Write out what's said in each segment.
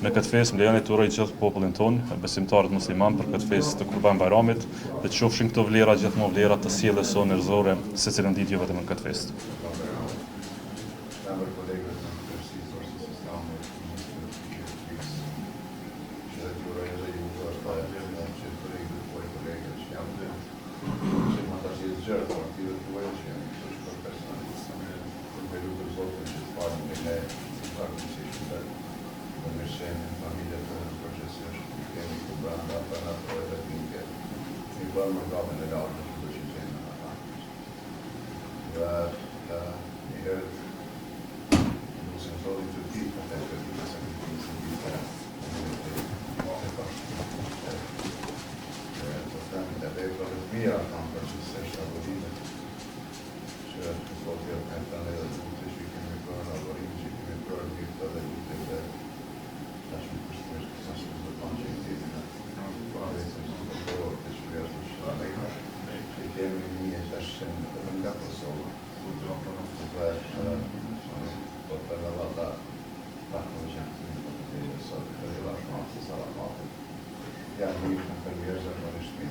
Me këtë festë më lejoni të uroj gjithë popullin tonë, besimtarët musliman për këtë festë të Kurban Bayramit, dhe të qofshin këto vlera gjithmonë vlera të sjelljes sonë njerëzore, secilën ditë jo vetëm në këtë festë.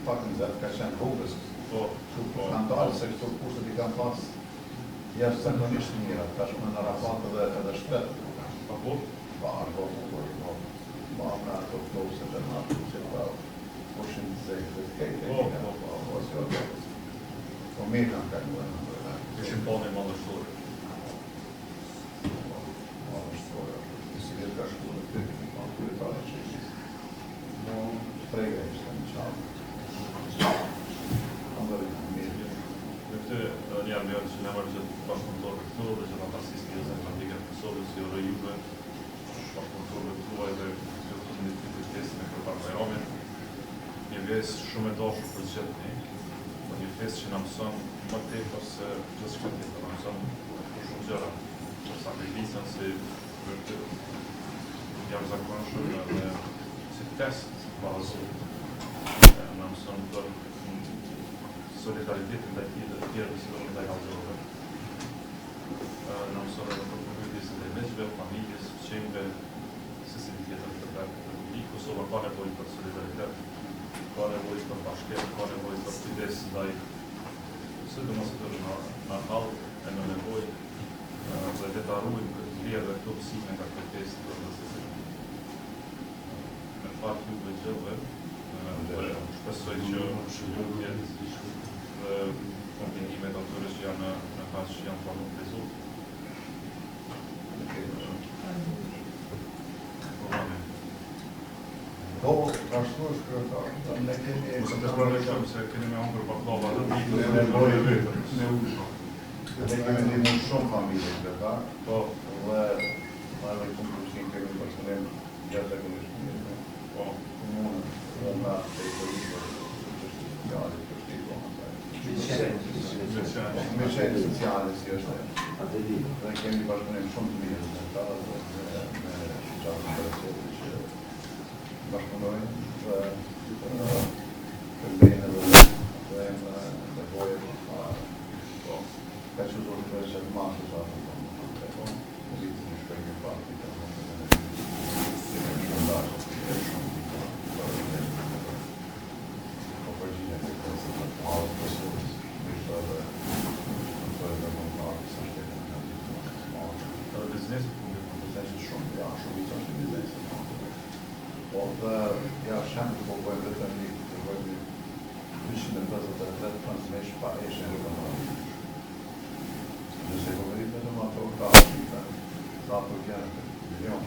Faktin zëtë ka qenë rrugës, kanë dalë se këto kushtet I kanë pas jashtëzakonisht mira, tashmë në Arafat edhe shtret. Ma me ato klose dhe në ato që ta poshin të zekë dhe të kejtë. Po mirë kanë kaluar. Ishin pone madhështore. Madhështore, si dhe ka shku në këtë, në kryetare që ishtë. Në prega ishte në qamë. Këtë një ambjent që në mërë gjithë bashkëpunëtorëve këtu dhe që në pasisë një zemratike të Kosovës, si orë juve, bashkëpunëtorëve këtua edhe këtë një të festë me Kurban Bayramit. Një vesë shumë e dashur për gjithë ne, po një festë që në mëson më tepër se gjithë shka tjetër, në mëson për shumë gjëra, për sakrificën si për të jashtëzakonshëm dhe si test bazë. Në mëson për solidaritetin ndaj tjerëve si do ndaj vallëzorëve. Në mëson edhe për përmbytjen e legjeve, familjes, fëmijëve, secili tjetër të tjerë. Kosova ka nevojë për solidaritet, ka nevojë për bashkëpunë, ka nevojë për kujdes ndaj sidomos në hall e në nevojë dhe të harrojmë këtë vlerë këto mësime nga këtë festë të secili. Me fakt ju gjëve, shpresoj që dhe kompletimet atyre që janë në fazë që janë planuar të Zotit. Po, ashtu është kryetar. Ne kemi Ose të shpërndajmë se keni me hongër baklava dhe ne kemi ndihmuar shumë familje kryetar. Po, dhe marrë konkursin kemi personel jashtëzakonisht mirë. Po, Komunën dhe nga ekologjisë sociale të shtipo. Mëshëri sociale si është. Dhe kemi bashkëpunim shumë të mirë me ta dhe me shoqatën interesante që bashkëpunojnë dhe këmbejnë dhe nevojë ka që zorë të që të masë të atë në vitë në shpejnë parti të ja shemë po bëjmë vetëm një të bëjmë 253 transmesh pa eshe në rëmëra. Nëse po verit vetëm ato ka sa ato kjene të milion.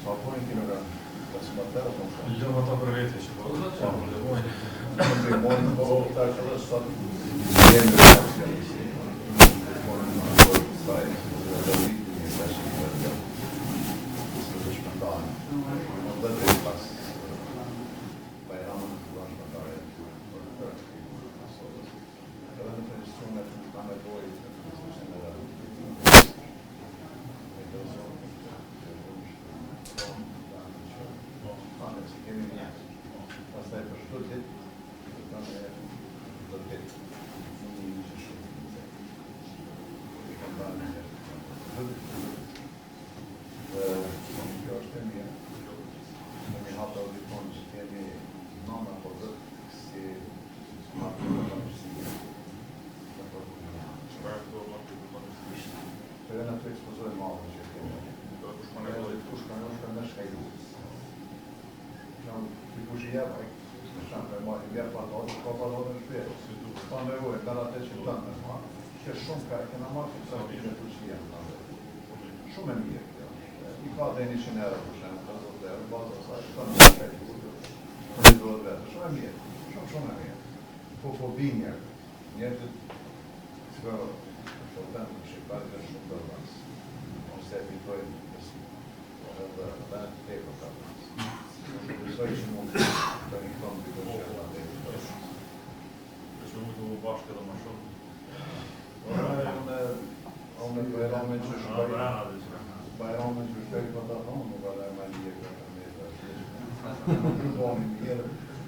Sa pojnë kilogram? Ka si matera të më shumë? Lëmë ata për vete që po dhe të lëmojnë. Në mojnë po ta që dhe sot jenë në socialisë. Mojnë në ato staj dhe dhe vitë një të shqipë dhe të së të shpëndanë. Dhe të pas Bayramën të bashkëtarë për të Kosovës. Edhe në të instrument ka nevojë të në dhe që kemi një pastaj për shtu ditë të në do të një që shumë i kam bërë një dhe kjo është e mija ti kush I jep, në shumë e mojë, vjerë pandodë, ka pandodë në shpjerë. Pa nevojë, kanë atë që të në ma. Që shumë ka, këna marë që të në të që jenë. Shumë e mirë kjo. I ka dhe 100 euro për shemë, 50 euro, baza sa, që ka në shkaj, shumë e mirë, shumë e mirë. Po binja, njerëzit, që shotën në Shqipari dhe shumë të rëvans. Unë se evitojnë edhe të tepër të rëvans. Besoj që mund të një këmë të kërë që të evitojnë. Që mund të më bashkë edhe më shumë. Unë e bajrame që shkoj, bajrame që shkoj për të thonë, nuk ka dhe me një kërë të me të shkoj. Nuk të boni mirë,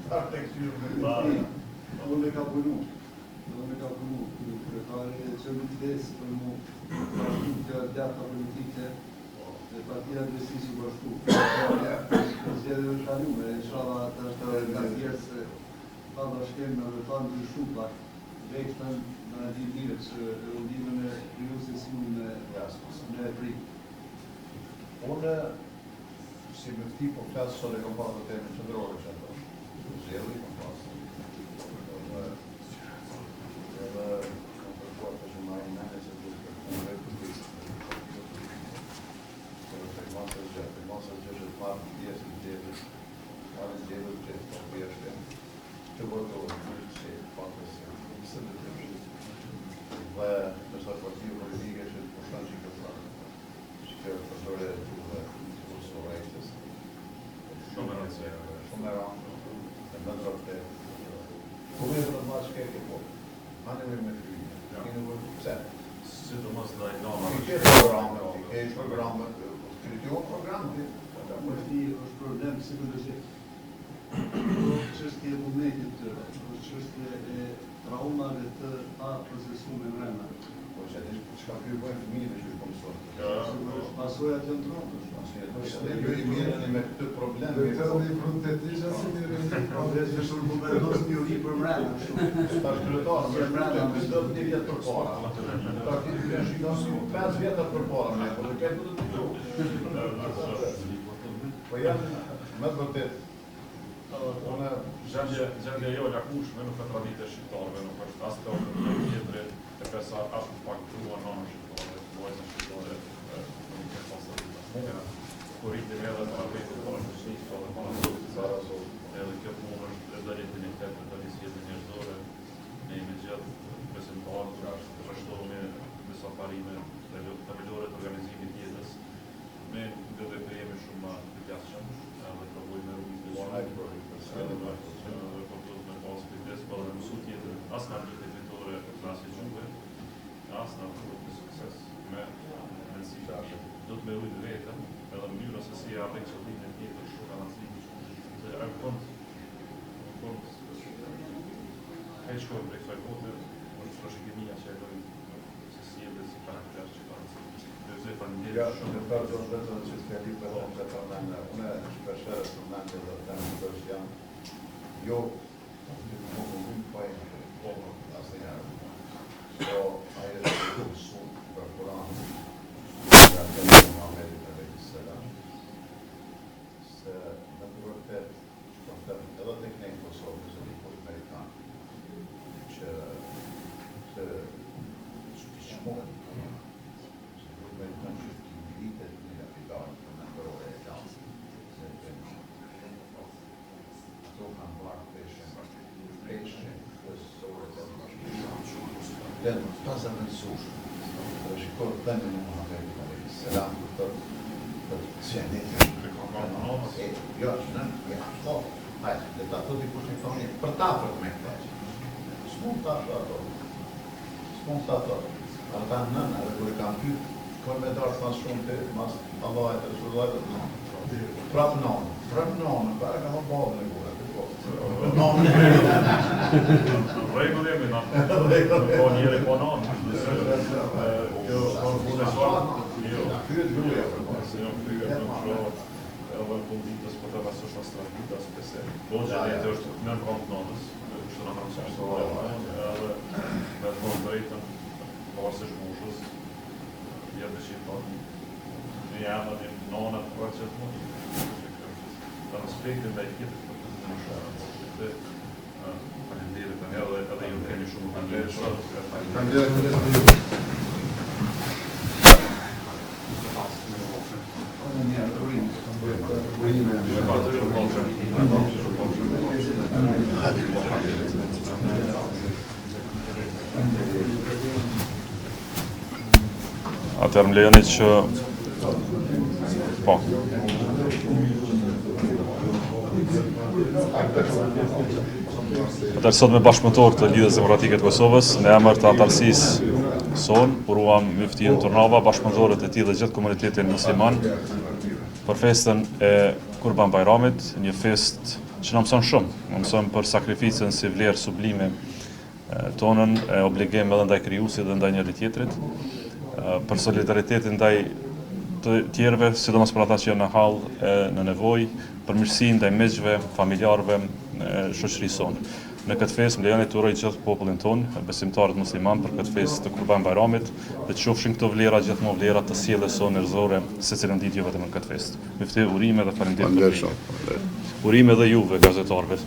ta të kësyrë me të Unë e ka punu, kretari e që më të desë për mu bashku të djata politike dhe partia dresi që bashku. Zjedhe është kalume, e shala të është nga tjerë se ta da shkemë dhe ta në të shumëtak, vektën në di mire që rëndime në ju se si mund në pri. Unë, si me këti po flasë sot e kom pasë të temë qëndrore që ato, zjedhe kom pasë. Edhe kom përkuar të që ma I mene që të përkuar e për të masës gjë që të marë në pjesë në gjevës, marë në gjevës që të pjesë të vërdohë në që pakës në së të të pëshit. Dhe nësa partiju politike që të përshën që këtë rakë, që këtë përdore të Kosovajtës. Shumë e rëndë, e më ndrëpte. Po me të rëndë që keke po, anë me me kryjë, kene vërë pëse. Si të mos dhe I nana. I ke programe, krition programe, është problem psikologjik. Çështje e vullnetit të është çështje e traumave të pa procesuar në vremna. po që atë çka kryojnë fëmijëve që po mësojnë. Pasojat janë traumë. Ne I mirën me këtë problem. Dhe të një frontetisha si një rejtë që shumë përmendos një uri për mrena. Ta shkrytarë, me mrena, me së një vjetë për para. Ta këtë të shikon 5 vjetër për para, me po të këtë të të po janë, me të vërtet, Gjendja jo lakushme nuk e tradite shqiptarëve, nuk është as të tjetëre, e pesa ashtu pak trua nënë shqiptare, vojnë shqiptare, nuk e pasë të rritas. Kur rritin edhe të arbetit, po është shqipto dhe po në zotë, edhe kjo punë është edhe legitimitet të lisjetë njerëzore, ne imi gjithë besimtarë, të rështohemi disa parime të mëllore të organizimit jetës, me dhe të jemi shumë ma të pjasëshëm, edhe të vojnë me edhe me pasë kujtes, po dhe mësu tjetër, as në armite vitore e klasi gjuve, as në armite të sukses, me nënsi qashe. Do të me ujtë vetëm, edhe mënyrë se si arrej qëllimin e tjetër shumë ka nëslimin që e në fond, ka I shkojnë prej kësaj bote, është trashëgimia që e dojnë se si e dhe si karakter që ka nëslimin. Ja, shumë të përdo në vetën që s'ka li për të që të nëmë, une shpesherë të nëmë dhe të nëmë të është janë, jo, më mëllin pajnë, asë njërë, so, aje të të sunt për Kur'an, nga të në Muhammedit e Sëlam, se në të vërtet, që të edhe të kënej Kosovë, se një kërë Amerikanë, që shmonë, me të në që të militet një kapitalë për në kërore e lansë, se të në ato kanë barë peshen, kësore të në dhe në të zëmënsush, dhe shikor të në Muhammedit e Sëlam, të qenet, jo, në, hajtë, dhe të ato t'i kush një thoni, për ta për me këtë, s'mon të ato, ata nënë, edhe kërë kam pytë, kërë me darë mas shumë të, mas Allah e të rësullajtë të nënë. Prapë nënë, pare ka më babë në gure, të po. Nënë. Regull jemi në, po njeri po nënë. Kjo punë e shvarë, Pyet gruja për pas. se jo kryet në shvarë, edhe në punë ditës, po të vasë është astrafitas, pese. Po që jetë është në në kompë nënës, kështë në nëmë sashtë, edhe me të nëmë drejtën, pasë shmushës, jetë dhe shqiptarë, një janë dhe një nënët për që të mund, të nësë respektin ndaj tjetrit për të më shumë. Faleminderit tani edhe ju keni shumë faleminderit. Atëherë më lejoni që po. Atëherë sot me bashkëpunëtor të Lidhjes Demokratike të Kosovës, në emër të anëtarësisë son, uruam Myftin Turnava, bashkëpunëtorët e tij dhe gjithë komunitetin musliman për festën e Kurban Bayramit, një fest që na mëson shumë, na mëson për sakrificën si vlerë sublime tonën, e obligim edhe ndaj krijuesit dhe ndaj njëri tjetrit, për solidaritetin ndaj të tjerëve, sidomos për ata që janë në hall e në nevojë, për mirësinë ndaj miqve, familjarëve, shoqërisë sonë. Në këtë festë më lejoni të uroj gjithë popullin tonë, besimtarët musliman për këtë festë të Kurban Bayramit, dhe të shohshin këto vlera gjithmonë vlera të sjelljes sonë njerëzore secilën ditë jo vetëm në këtë festë. Myfti urime dhe faleminderit. Urime edhe juve gazetarëve.